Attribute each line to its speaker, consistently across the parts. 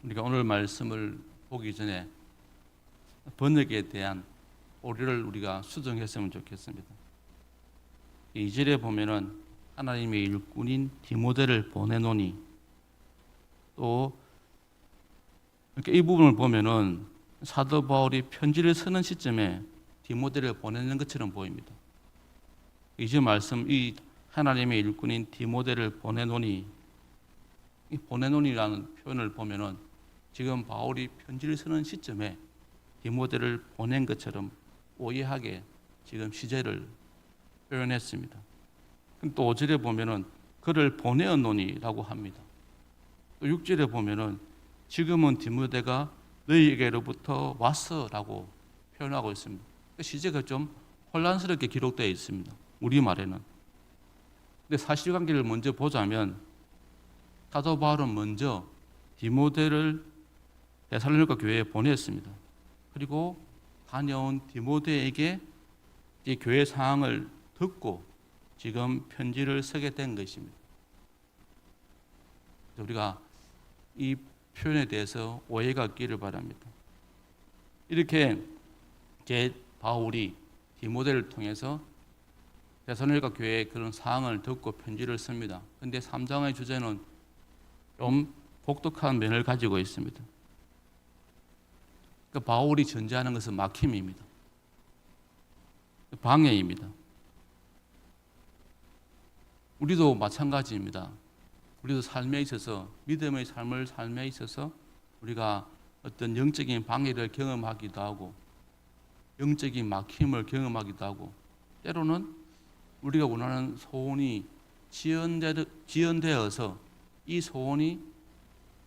Speaker 1: 우리가 오늘 말씀을 보기 전에 번역에 대한 오류를 우리가 수정했으면 좋겠습니다. 2절에 보면은 하나님의 일꾼인 디모데를 보내노니, 또 이렇게 이 부분을 보면은 사도 바울이 편지를 쓰는 시점에 디모데를 보내는 것처럼 보입니다. 2절 말씀, 이 하나님의 일꾼인 디모데를 보내노니, 이 보내노니라는 표현을 보면은 지금 바울이 편지를 쓰는 시점에 디모데를 보낸 것처럼 오해하게 지금 시제를 표현했습니다. 또 5절에 보면은 그를 보내었노니라고 합니다. 또 6절에 보면은 지금은 디모데가 너희에게로부터 왔어라고 표현하고 있습니다. 시제가 좀 혼란스럽게 기록되어 있습니다. 우리말에는. 근데 사실관계를 먼저 보자면 사도 바울은 먼저 디모데를 데살로니가 교회에 보냈습니다. 그리고 다녀온 디모데에게 이 교회 상황을 듣고 지금 편지를 쓰게 된 것입니다. 우리가 이 표현에 대해서 오해가 없기를 바랍니다. 이렇게 바울이 디모데를 통해서 데살로니가 교회의 그런 상황을 듣고 편지를 씁니다. 그런데 3장의 주제는 좀 독특한 면을 가지고 있습니다. 바울이 전제하는 것은 막힘입니다. 방해입니다. 우리도 마찬가지입니다. 우리도 삶에 있어서, 믿음의 삶에 있어서 우리가 어떤 영적인 방해를 경험하기도 하고 영적인 막힘을 경험하기도 하고, 때로는 우리가 원하는 소원이 지연되어서 이 소원이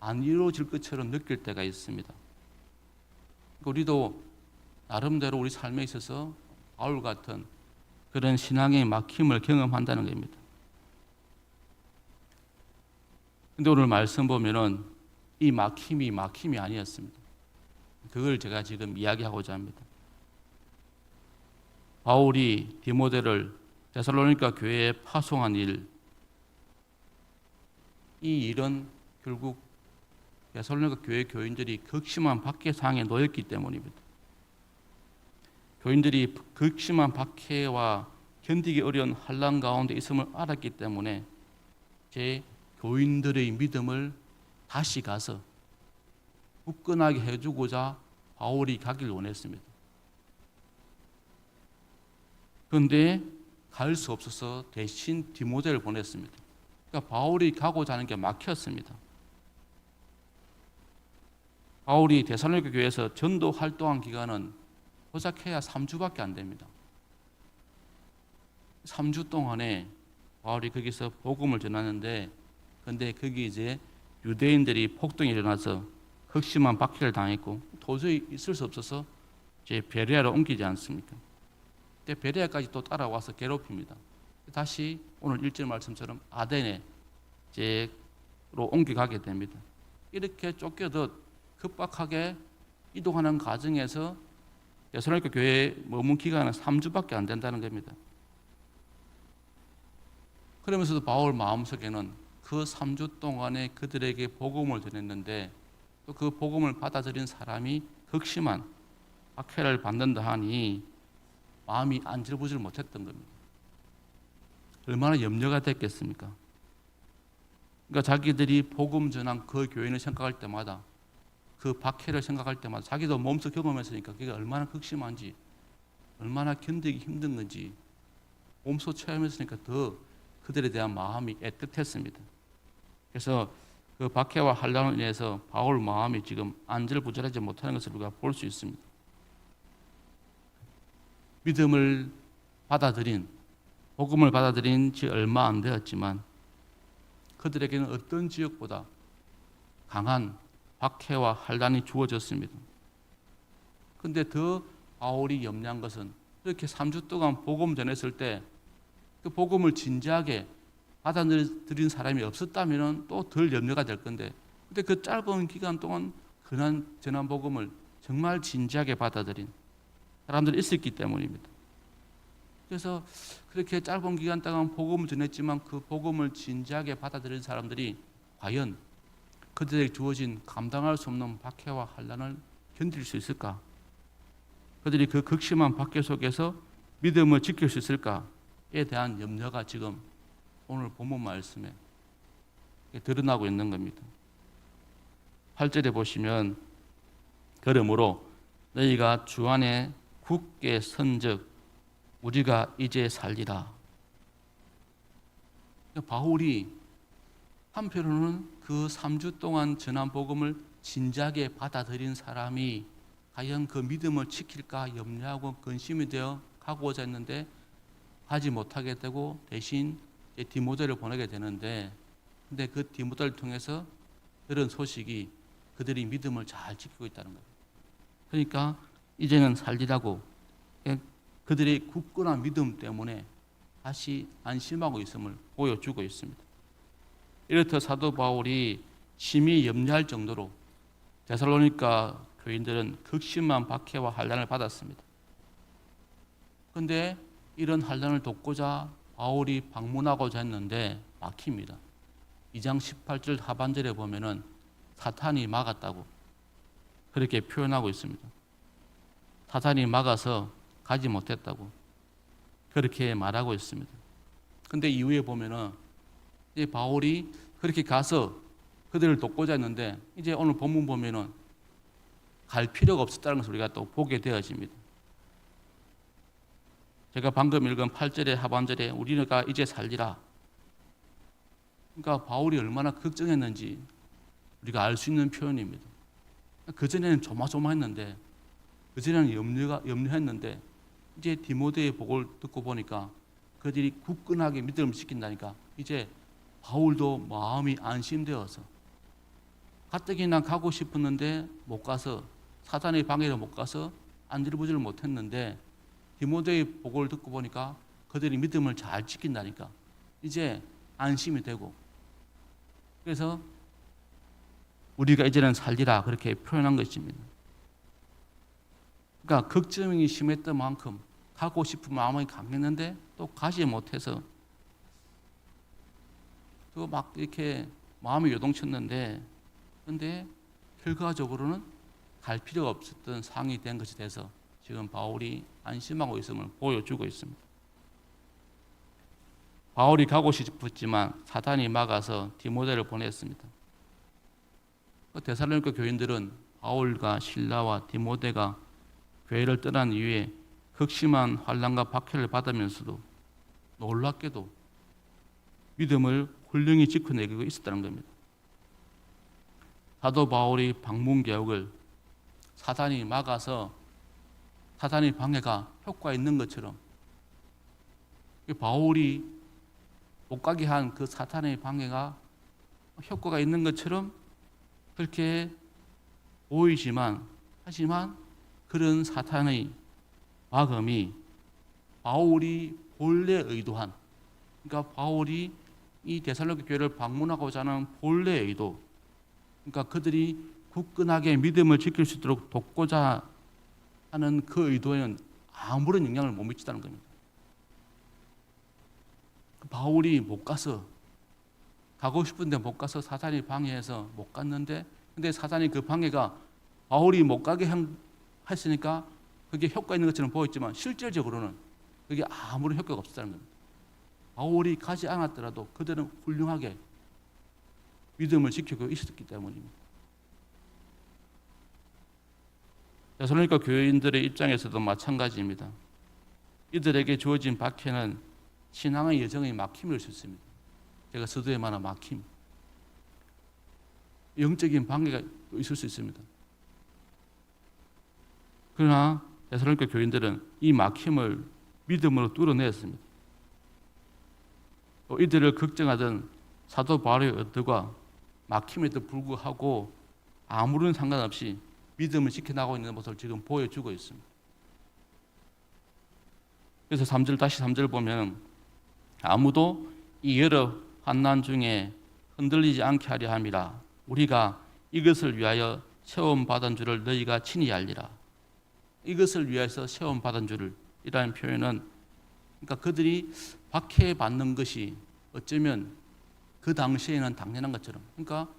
Speaker 1: 안 이루어질 것처럼 느낄 때가 있습니다. 우리도 나름대로 우리 삶에 있어서 바울 같은 그런 신앙의 막힘을 경험한다는 겁니다. 근데 오늘 말씀 보면은 이 막힘이 아니었습니다. 그걸 제가 지금 이야기하고자 합니다. 바울이 디모데를 데살로니가 교회에 파송한 일, 이 일은 결국 데살로니가 교회 교인들이 극심한 박해 상황에 놓였기 때문입니다. 교인들이 극심한 박해와 견디기 어려운 환난 가운데 있음을 알았기 때문에 제 교인들의 믿음을 다시 가서 굳건하게 해주고자 바울이 가길 원했습니다. 그런데 갈 수 없어서 대신 디모데를 보냈습니다. 그러니까 바울이 가고자 하는 게 막혔습니다. 바울이 데살로니가 교회에서 전도 활동한 기간은 고작해야 3주밖에 안 됩니다. 3주 동안에 바울이 거기서 복음을 전하는데, 그런데 거기 이제 유대인들이 폭동이 일어나서 극심한 박해를 당했고 도저히 있을 수 없어서 이제 베레아로 옮기지 않습니까? 근데 베레아까지 또 따라와서 괴롭힙니다. 다시 오늘 1절 말씀처럼 아덴에 로 옮겨가게 됩니다. 이렇게 쫓겨듯 급박하게 이동하는 과정에서 데살로니가 교회에 머문 기간은 3주밖에 안 된다는 겁니다. 그러면서도 바울 마음속에는 그 3주 동안에 그들에게 복음을 전했는데 또 그 복음을 받아들인 사람이 극심한 박해를 받는다 하니 마음이 안절부절 못했던 겁니다. 얼마나 염려가 됐겠습니까? 그러니까 자기들이 복음 전한 그 교인을 생각할 때마다, 그 박해를 생각할 때마다 자기도 몸소 경험했으니까 그게 얼마나 극심한지, 얼마나 견디기 힘든 건지 몸소 체험했으니까 더 그들에 대한 마음이 애틋했습니다. 그래서 그 박해와 환난으로 인해서 바울 마음이 지금 안절부절하지 못하는 것을 우리가 볼 수 있습니다. 믿음을 받아들인, 복음을 받아들인 지 얼마 안 되었지만 그들에게는 어떤 지역보다 강한 박해와 환난이 주어졌습니다. 그런데 더 바울이 염려한 것은 이렇게 3주 동안 복음 전했을 때 그 복음을 진지하게 받아들인 사람이 없었다면 또 덜 염려가 될 건데, 근데 그 짧은 기간 동안 그런 전한 복음을 정말 진지하게 받아들인 사람들이 있었기 때문입니다. 그래서 그렇게 짧은 기간 동안 복음을 전했지만 그 복음을 진지하게 받아들인 사람들이 과연 그들에게 주어진 감당할 수 없는 박해와 환난을 견딜 수 있을까? 그들이 그 극심한 박해 속에서 믿음을 지킬 수 있을까에 대한 염려가 지금 오늘 본문 말씀에 드러나고 있는 겁니다. 8절에 보시면 그러므로 너희가 주 안에 굳게 선즉 우리가 이제 살리라. 바울이 한편으로는 그 3주 동안 전한 복음을 진지하게 받아들인 사람이 과연 그 믿음을 지킬까 염려하고 근심이 되어 가고자 했는데 하지 못하게 되고 대신 디모데를 보내게 되는데, 근데 그 디모데를 통해서 들은 소식이 그들이 믿음을 잘 지키고 있다는 거예요. 그러니까 이제는 살리라고 그들의 굳건한 믿음 때문에 다시 안심하고 있음을 보여주고 있습니다. 이렇듯 사도 바울이 심히 염려할 정도로 데살로니가 교인들은 극심한 박해와 환난을 받았습니다. 그런데 이런 환난을 돕고자 바울이 방문하고자 했는데 막힙니다. 2장 18절 하반절에 보면은 사탄이 막았다고 그렇게 표현하고 있습니다. 사탄이 막아서 가지 못했다고 그렇게 말하고 있습니다. 근데 이후에 보면은 이 바울이 그렇게 가서 그들을 돕고자 했는데 이제 오늘 본문 보면은 갈 필요가 없었다는 것을 우리가 또 보게 되어집니다. 제가 방금 읽은 8절의 하반절에 우리가 이제 살리라. 그러니까 바울이 얼마나 걱정했는지 우리가 알 수 있는 표현입니다. 그전에는 조마조마했는데, 그전에는 염려했는데 이제 디모데의 복을 듣고 보니까 그들이 굳건하게 믿음을 지킨다니까 이제 바울도 마음이 안심되어서 가뜩이나 가고 싶었는데 못 가서 사탄의 방해로 못 가서 안절부절을 못했는데 디모데의 복을 듣고 보니까 그들이 믿음을 잘 지킨다니까 이제 안심이 되고, 그래서 우리가 이제는 살리라 그렇게 표현한 것입니다. 그러니까 걱정이 심했던 만큼 가고 싶은 마음이 강했는데 또 가지 못해서 또 막 이렇게 마음이 요동쳤는데, 그런데 결과적으로는 갈 필요가 없었던 상황이 된 것이 돼서 지금 바울이 안심하고 있음을 보여주고 있습니다. 바울이 가고 싶었지만 사탄이 막아서 디모데를 보냈습니다. 데살로니가 교인들은 바울과 실라와 디모데가 교회를 떠난 이후에 극심한 환난과 박해를 받으면서도 놀랍게도 믿음을 훌륭히 지켜내고 있었다는 겁니다. 사도 바울이 방문 개혁을 사탄이 막아서 사탄의 방해가 효과 있는 것처럼 바울이 못 가게 한 그 사탄의 방해가 효과가 있는 것처럼 그렇게 보이지만, 하지만 그런 사탄의 마검이 바울이 본래 의도한, 그러니까 바울이 이 데살로니가 교회를 방문하고자 하는 본래 의도, 그러니까 그들이 굳건하게 믿음을 지킬 수 있도록 돕고자 하는 그 의도에는 아무런 영향을 못 미치다는 겁니다. 바울이 못 가서, 가고 싶은데 못 가서 사탄이 방해해서 못 갔는데, 근데 사탄이 그 방해가 바울이 못 가게 했으니까 그게 효과 있는 것처럼 보였지만 실질적으로는 그게 아무런 효과가 없었다는 겁니다. 바울이 가지 않았더라도 그들은 훌륭하게 믿음을 지키고 있었기 때문입니다. 데살로니가 교인들의 입장에서도 마찬가지입니다. 이들에게 주어진 박해는 신앙의 여정의 막힘일 수 있습니다. 제가 서두에 말한 막힘, 영적인 방해가 있을 수 있습니다. 그러나 데살로니가 교인들은 이 막힘을 믿음으로 뚫어냈습니다. 또 이들을 걱정하던 사도 바울의 의도가 막힘에도 불구하고 아무런 상관없이 믿음을 지켜나가고 있는 모습을 지금 보여주고 있습니다. 그래서 3절, 다시 3절 보면 아무도 이 여러 환난 중에 흔들리지 않게 하려 함이라. 우리가 이것을 위하여 세움받은 줄을 너희가 친히 알리라. 이것을 위해서 세움받은 줄을 이라는 표현은, 그러니까 그들이 박해받는 것이 어쩌면 그 당시에는 당연한 것처럼, 그러니까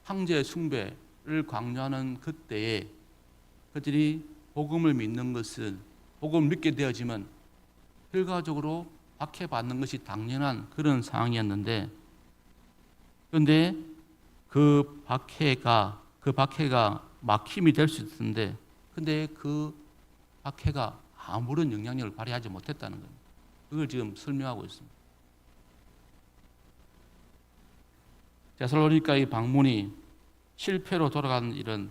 Speaker 1: 황제 숭배를 강요하는 그때에 그들이 복음을 믿는 것을, 복음을 믿게 되어지면 결과적으로 박해받는 것이 당연한 그런 상황이었는데, 그런데 그 박해가 막힘이 될 수 있었는데, 근데 그 박해가 아무런 영향력을 발휘하지 못했다는 겁니다. 그걸 지금 설명하고 있습니다. 데살로니가의 방문이 실패로 돌아가는 일은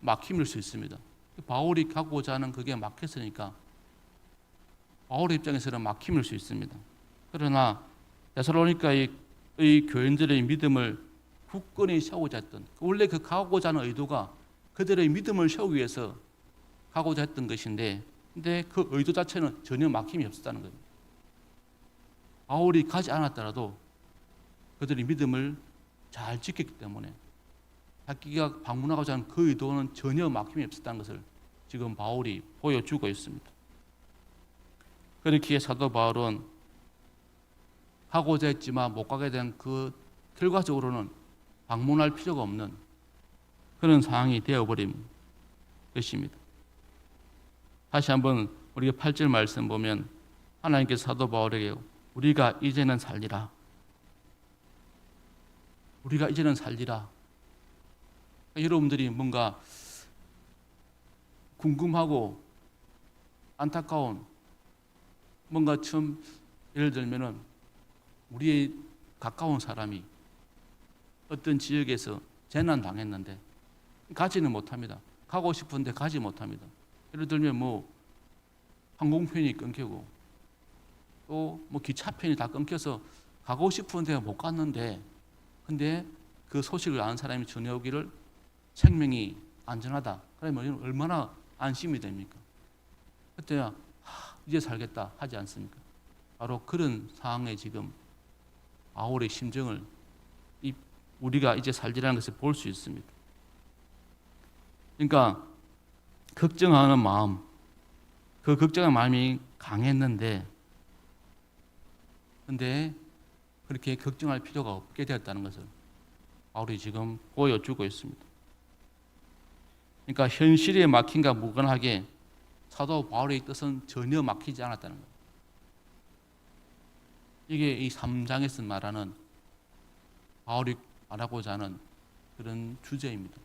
Speaker 1: 막힘일 수 있습니다. 바울이 가고자 하는 그게 막혔으니까 바울의 입장에서는 막힘일 수 있습니다. 그러나 데살로니가의 교인들의 믿음을 굳건히 세우고자 했던, 원래 그 가고자 하는 의도가 그들의 믿음을 세우기 위해서 가고자 했던 것인데, 근데 그 의도 자체는 전혀 막힘이 없었다는 겁니다. 바울이 가지 않았더라도 그들의 믿음을 잘 지켰기 때문에 자기가 방문하고자 하는 그 의도는 전혀 막힘이 없었다는 것을 지금 바울이 보여주고 있습니다. 그렇기에 사도 바울은 가고자 했지만 못 가게 된 그 결과적으로는 방문할 필요가 없는 그런 상황이 되어버린 것입니다. 다시 한번 우리가 8절 말씀 보면 하나님께서 사도 바울에게 우리가 이제는 살리라. 우리가 이제는 살리라. 여러분들이 뭔가 궁금하고 안타까운 뭔가 좀 예를 들면은 우리의 가까운 사람이 어떤 지역에서 재난 당했는데 가지는 못합니다. 가고 싶은데 가지 못합니다. 예를 들면 뭐 항공편이 끊기고 또 뭐 기차편이 다 끊겨서 가고 싶은데 못 갔는데, 근데 그 소식을 아는 사람이 전해오기를 생명이 안전하다. 그러면 얼마나 안심이 됩니까? 그때야 이제 살겠다 하지 않습니까? 바로 그런 상황에 지금 바울의 심정을 우리가 이제 살리라는 것을 볼 수 있습니다. 그러니까 걱정하는 마음, 그 걱정하는 마음이 강했는데, 근데 그렇게 걱정할 필요가 없게 되었다는 것을 바울이 지금 보여주고 있습니다. 그러니까 현실에 막힘과 무관하게 사도 바울의 뜻은 전혀 막히지 않았다는 거예요. 이게 이 3장에서 말하는 바울이 말하고자 하는 그런 주제입니다.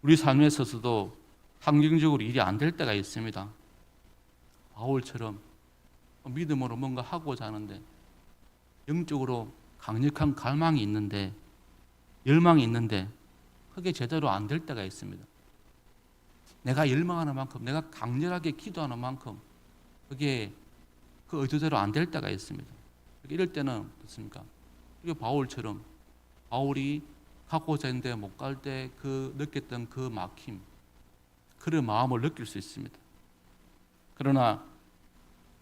Speaker 1: 우리 삶에 있어서도 환경적으로 일이 안 될 때가 있습니다. 바울처럼 믿음으로 뭔가 하고자 하는데 영적으로 강력한 갈망이 있는데, 열망이 있는데 그게 제대로 안 될 때가 있습니다. 내가 열망하는 만큼, 내가 강렬하게 기도하는 만큼 그게 그 의도대로 안 될 때가 있습니다. 이럴 때는 어떻습니까? 이게 바울처럼 바울이 가고자 했는데 못 갈 때 그 느꼈던 그 막힘, 그런 마음을 느낄 수 있습니다. 그러나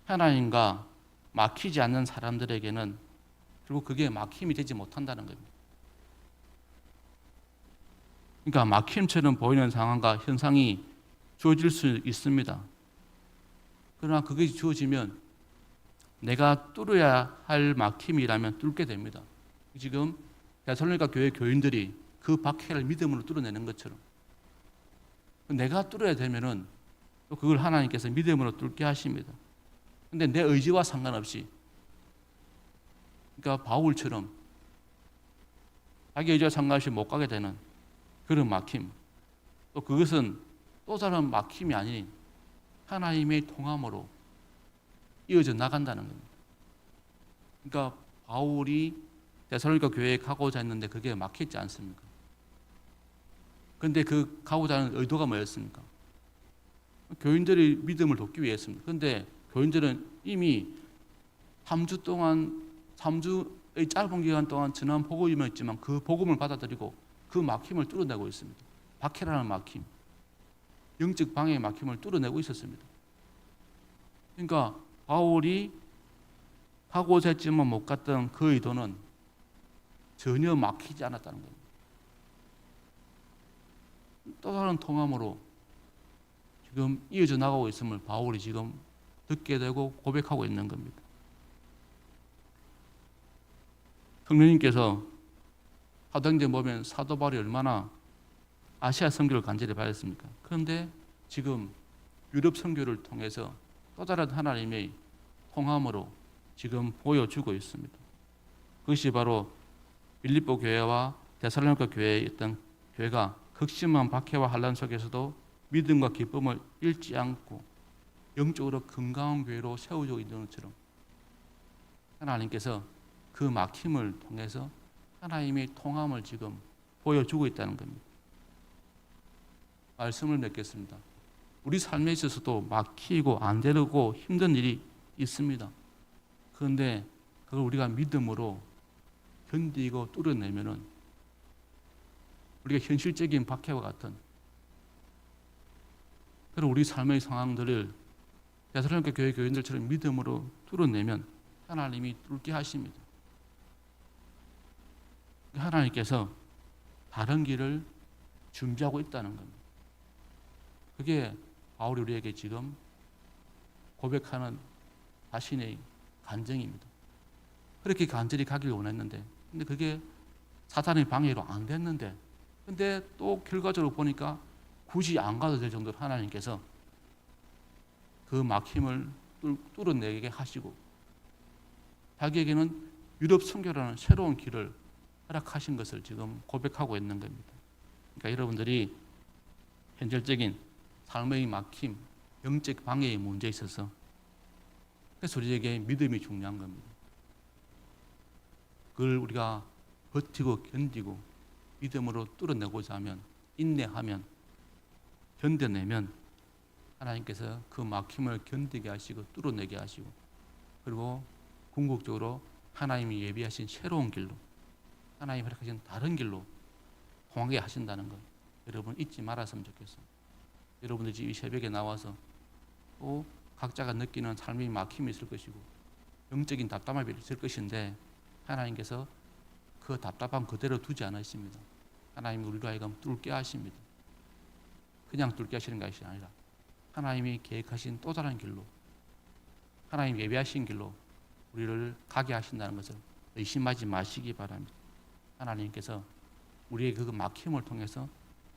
Speaker 1: 하나님과 막히지 않는 사람들에게는 결국 그게 막힘이 되지 못한다는 겁니다. 그러니까 막힘처럼 보이는 상황과 현상이 주어질 수 있습니다. 그러나 그게 주어지면 내가 뚫어야 할 막힘이라면 뚫게 됩니다. 지금 데살로니가 교회 교인들이 그 박해를 믿음으로 뚫어내는 것처럼 내가 뚫어야 되면은 또 그걸 하나님께서 믿음으로 뚫게 하십니다. 근데 내 의지와 상관없이, 그러니까 바울처럼 자기 의지와 상관없이 못 가게 되는 그런 막힘, 또 그것은 또 다른 막힘이 아닌 하나님의 통함으로 이어져 나간다는 겁니다. 그러니까 바울이 데살로니가 교회에 가고자 했는데 그게 막혔지 않습니까? 그런데 그 가고자 하는 의도가 뭐였습니까? 교인들의 믿음을 돕기 위해였습니다. 그런데 교인들은 이미 3주의 짧은 기간 동안 전한 복음이었지만 그 복음을 받아들이고 그 막힘을 뚫어내고 있습니다. 박해라는 막힘, 영적 방해의 막힘을 뚫어내고 있었습니다. 그러니까 바울이 가고자 했지만 못 갔던 그 의도는 전혀 막히지 않았다는 겁니다. 또 다른 통함으로 지금 이어져 나가고 있음을 바울이 지금 듣게 되고 고백하고 있는 겁니다. 성령님께서 사도행전 보면 사도 바울이 얼마나 아시아 선교를 간절히 바랬습니까? 그런데 지금 유럽 선교를 통해서 또 다른 하나님의 통함으로 지금 보여주고 있습니다. 그것이 바로 빌립보 교회와 데살로니가 교회의 어떤 교회가 극심한 박해와 환난 속에서도 믿음과 기쁨을 잃지 않고 영적으로 건강한 교회로 세워지고 있는 것처럼 하나님께서 그 막힘을 통해서 하나님의 통함을 지금 보여주고 있다는 겁니다. 말씀을 맺겠습니다. 우리 삶에 있어서도 막히고 안 되고 힘든 일이 있습니다. 그런데 그걸 우리가 믿음으로 견디고 뚫어내면은 우리가 현실적인 박해와 같은 그런 우리 삶의 상황들을 데살로니가 교회 교인들처럼 믿음으로 뚫어내면 하나님이 뚫게 하십니다. 하나님께서 다른 길을 준비하고 있다는 겁니다. 그게 바울이 우리에게 지금 고백하는 자신의 간증입니다. 그렇게 간절히 가길 원했는데 근데 그게 사탄의 방해로 안 됐는데 근데 또 결과적으로 보니까 굳이 안 가도 될 정도로 하나님께서 그 막힘을 뚫어내게 하시고 자기에게는 유럽 선교라는 새로운 길을 허락하신 것을 지금 고백하고 있는 겁니다. 그러니까 여러분들이 현실적인 삶의 막힘, 영적 방해의 문제에 있어서 그래서 우리에게 믿음이 중요한 겁니다. 그걸 우리가 버티고 견디고 믿음으로 뚫어내고자 하면 인내하면 견뎌내면 하나님께서 그 막힘을 견디게 하시고 뚫어내게 하시고 그리고 궁극적으로 하나님이 예비하신 새로운 길로 하나님이 허락하신 다른 길로 통하게 하신다는 것 여러분 잊지 말았으면 좋겠어요. 여러분들이 이 새벽에 나와서 또 각자가 느끼는 삶의 막힘이 있을 것이고 영적인 답답함이 있을 것인데 하나님께서 그 답답함 그대로 두지 않으십니다. 하나님이 우리로 하여금 뚫게 하십니다. 그냥 뚫게 하시는 것이 아니라 하나님이 계획하신 또 다른 길로 하나님 예비하신 길로 우리를 가게 하신다는 것을 의심하지 마시기 바랍니다. 하나님께서 우리의 그 막힘을 통해서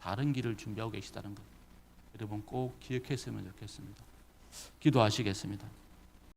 Speaker 1: 다른 길을 준비하고 계시다는 것 여러분 꼭 기억했으면 좋겠습니다. 기도하시겠습니다.